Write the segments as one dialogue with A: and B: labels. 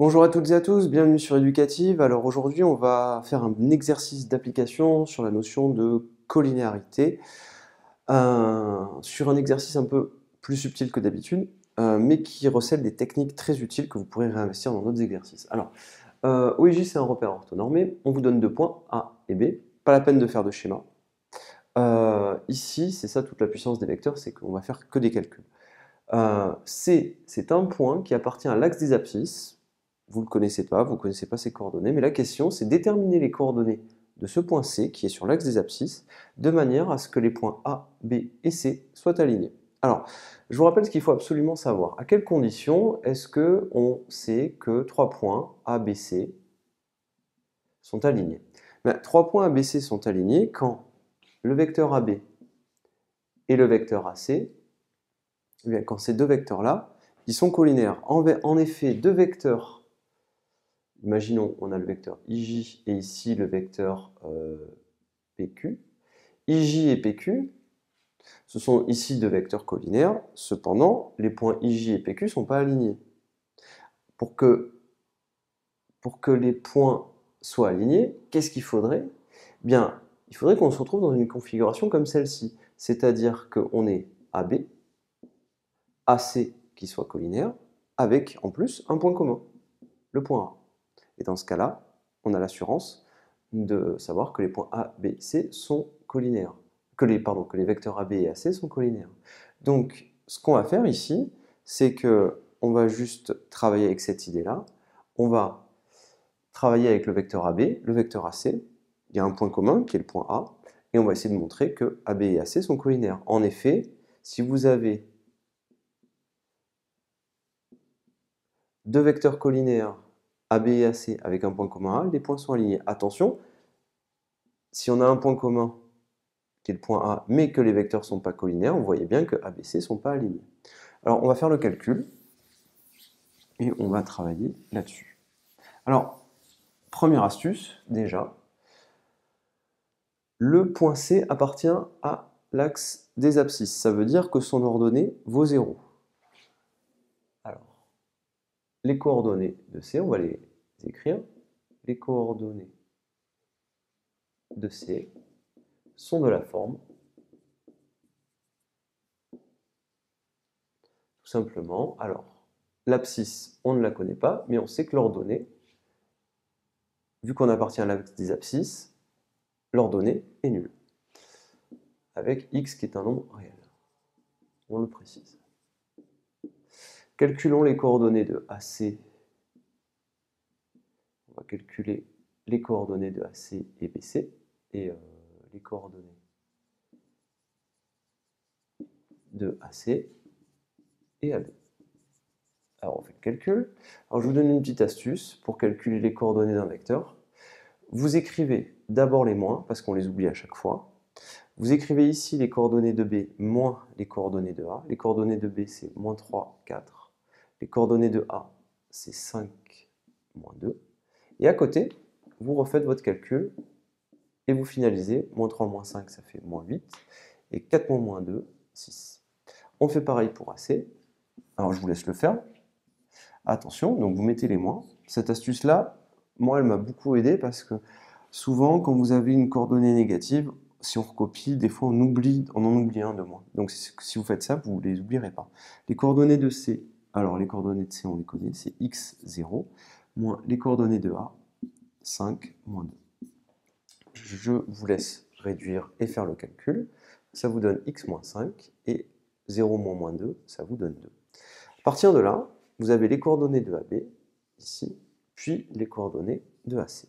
A: Bonjour à toutes et à tous, bienvenue sur Éducative. Alors aujourd'hui, on va faire un exercice d'application sur la notion de collinéarité, sur un exercice un peu plus subtil que d'habitude, mais qui recèle des techniques très utiles que vous pourrez réinvestir dans d'autres exercices. Alors, OIJ, c'est un repère orthonormé, on vous donne deux points, A et B, pas la peine de faire de schéma. Ici, c'est ça toute la puissance des vecteurs, c'est qu'on va faire que des calculs. C, c'est un point qui appartient à l'axe des abscisses. Vous ne le connaissez pas, vous ne connaissez pas ses coordonnées, mais la question, c'est déterminer les coordonnées de ce point C, qui est sur l'axe des abscisses, de manière à ce que les points A, B et C soient alignés. Alors, je vous rappelle ce qu'il faut absolument savoir. À quelles conditions est-ce qu'on sait que trois points A, B, C sont alignés? Trois points A, B, C sont alignés quand le vecteur AB et le vecteur AC, quand ces deux vecteurs-là, ils sont collinéaires. En effet, deux vecteurs, imaginons on a le vecteur IJ et ici le vecteur PQ. IJ et PQ, ce sont ici deux vecteurs collinaires, cependant les points IJ et PQ ne sont pas alignés. Pour que les points soient alignés, qu'est-ce qu'il faudrait? Bien, il faudrait qu'on se retrouve dans une configuration comme celle-ci, c'est-à-dire qu'on ait AB, AC qui soit collinaire, avec en plus un point commun, le point A. Et dans ce cas-là, on a l'assurance de savoir que les points A, B, C sont collinaires, que les vecteurs AB et AC sont collinaires. Donc, ce qu'on va faire ici, c'est que on va juste travailler avec cette idée-là. On va travailler avec le vecteur AB, le vecteur AC. Il y a un point commun qui est le point A, et on va essayer de montrer que AB et AC sont collinaires. En effet, si vous avez deux vecteurs collinaires AB et AC avec un point commun A, les points sont alignés. Attention, si on a un point commun qui est le point A, mais que les vecteurs ne sont pas collinaires, vous voyez bien que A, B, C ne sont pas alignés. Alors, on va faire le calcul et on va travailler là-dessus. Alors, première astuce, déjà, le point C appartient à l'axe des abscisses. Ça veut dire que son ordonnée vaut 0. Alors, les coordonnées de C, on va les écrire. Les coordonnées de C sont de la forme, tout simplement, alors, l'abscisse, on ne la connaît pas, mais on sait que l'ordonnée, vu qu'on appartient à l'axe des abscisses, l'ordonnée est nulle, avec x qui est un nombre réel. On le précise. Calculons les coordonnées de AC. On va calculer les coordonnées de AC et BC, et les coordonnées de AC et AB. Alors on fait le calcul. Alors je vous donne une petite astuce pour calculer les coordonnées d'un vecteur. Vous écrivez d'abord les moins, parce qu'on les oublie à chaque fois. Vous écrivez ici les coordonnées de B moins les coordonnées de A. Les coordonnées de B, c'est moins 3, 4. Les coordonnées de A, c'est 5, moins 2. Et à côté, vous refaites votre calcul et vous finalisez. Moins 3, moins 5, ça fait moins 8. Et 4 moins 2, 6. On fait pareil pour AC. Alors je vous laisse le faire. Attention, donc vous mettez les moins. Cette astuce-là, moi, elle m'a beaucoup aidé parce que souvent, quand vous avez une coordonnée négative, si on recopie, des fois on en oublie un de moins. Donc si vous faites ça, vous ne les oublierez pas. Les coordonnées de C, alors les coordonnées de C, on les connaît, c'est x0, moins les coordonnées de A, 5, moins 2. Je vous laisse réduire et faire le calcul. Ça vous donne x moins 5 et 0 moins 2, ça vous donne 2. À partir de là, vous avez les coordonnées de AB, ici, puis les coordonnées de AC.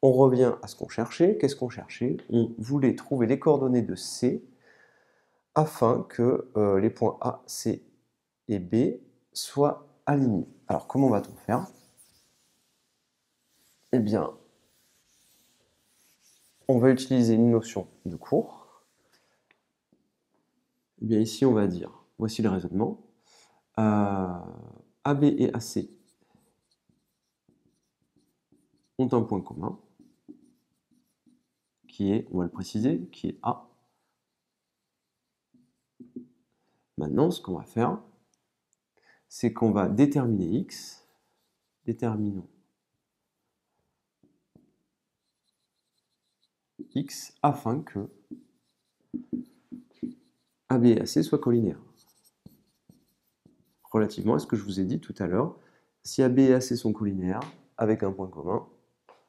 A: On revient à ce qu'on cherchait. Qu'est-ce qu'on cherchait? On voulait trouver les coordonnées de C afin que les points A, C et B soient alignés. Alors, comment va-t-on faire? Eh bien, on va utiliser une notion de cours. Eh bien, ici, on va dire, voici le raisonnement. AB et AC ont un point commun, qui est, on va le préciser, qui est A. Maintenant, ce qu'on va faire, c'est qu'on va déterminer x déterminons X afin que AB et AC soient collinaires. Relativement à ce que je vous ai dit tout à l'heure, si AB et AC sont collinaires, avec un point commun,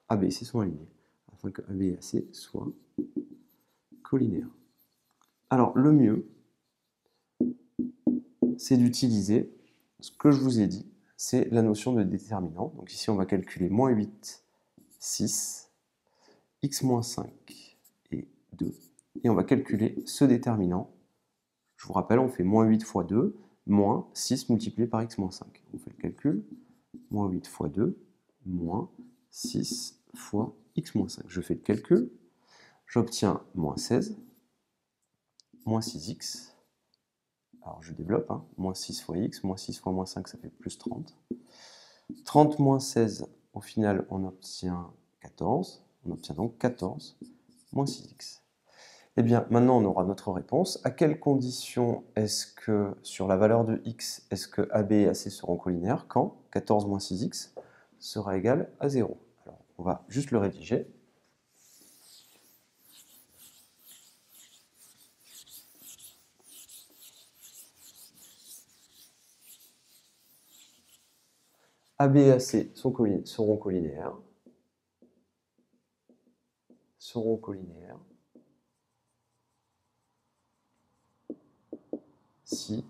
A: AB et C sont alignés, afin que AB et AC soient collinaires. Alors, le mieux, c'est d'utiliser ce que je vous ai dit, c'est la notion de déterminant. Donc ici, on va calculer moins 8, 6, x moins 5 et 2. Et on va calculer ce déterminant. Je vous rappelle, on fait moins 8 fois 2, moins 6 multiplié par x moins 5. On fait le calcul. Moins 8 fois 2, moins 6 fois x moins 5. Je fais le calcul. J'obtiens moins 16, moins 6x. Alors je développe, hein. Moins 6 fois x, moins 6 fois moins 5, ça fait plus 30. 30 moins 16, au final, on obtient 14. On obtient donc 14 moins 6x. Eh bien, maintenant, on aura notre réponse. À quelles conditions est-ce que, sur la valeur de x, est-ce que AB et AC seront collinaires? Quand 14 moins 6x sera égal à 0. Alors, on va juste le rédiger. AB et AC seront collinaires. Si,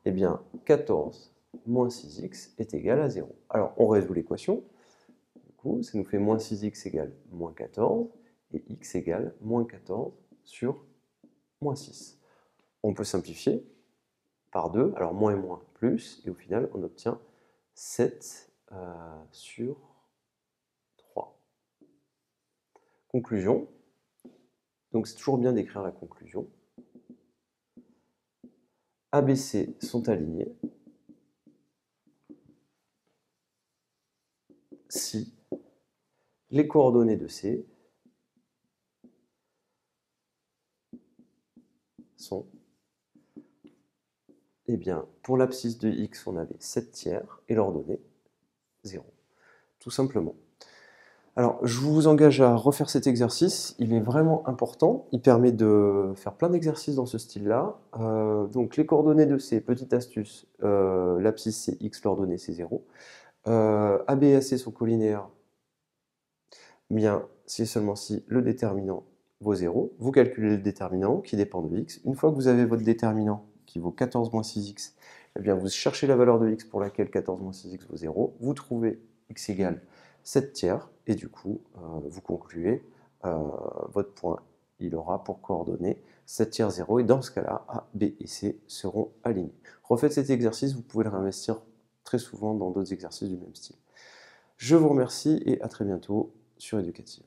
A: eh bien, 14 moins 6x est égal à 0. Alors, on résout l'équation. Du coup, ça nous fait moins 6x égale moins 14, et x égale moins 14 sur moins 6. On peut simplifier par 2, alors moins et moins plus, et au final, on obtient 7 sur 3. Conclusion. Donc, c'est toujours bien d'écrire la conclusion. ABC sont alignés si les coordonnées de C sont, eh bien, pour l'abscisse de X, on avait 7 tiers et l'ordonnée 0, tout simplement. Alors, je vous engage à refaire cet exercice, il est vraiment important, il permet de faire plein d'exercices dans ce style-là. Donc, les coordonnées de C, petite astuce, l'abscisse c'est X, l'ordonnée c'est 0. AB et AC sont collinaires, bien, si et seulement si le déterminant vaut 0. Vous calculez le déterminant qui dépend de X. Une fois que vous avez votre déterminant qui vaut 14 moins 6x, eh bien, vous cherchez la valeur de X pour laquelle 14 moins 6x vaut 0. Vous trouvez X égale 7 tiers, et du coup, vous concluez votre point, il aura pour coordonnées 7 tiers 0, et dans ce cas-là, A, B et C seront alignés. Refaites cet exercice, vous pouvez le réinvestir très souvent dans d'autres exercices du même style. Je vous remercie et à très bientôt sur Educative.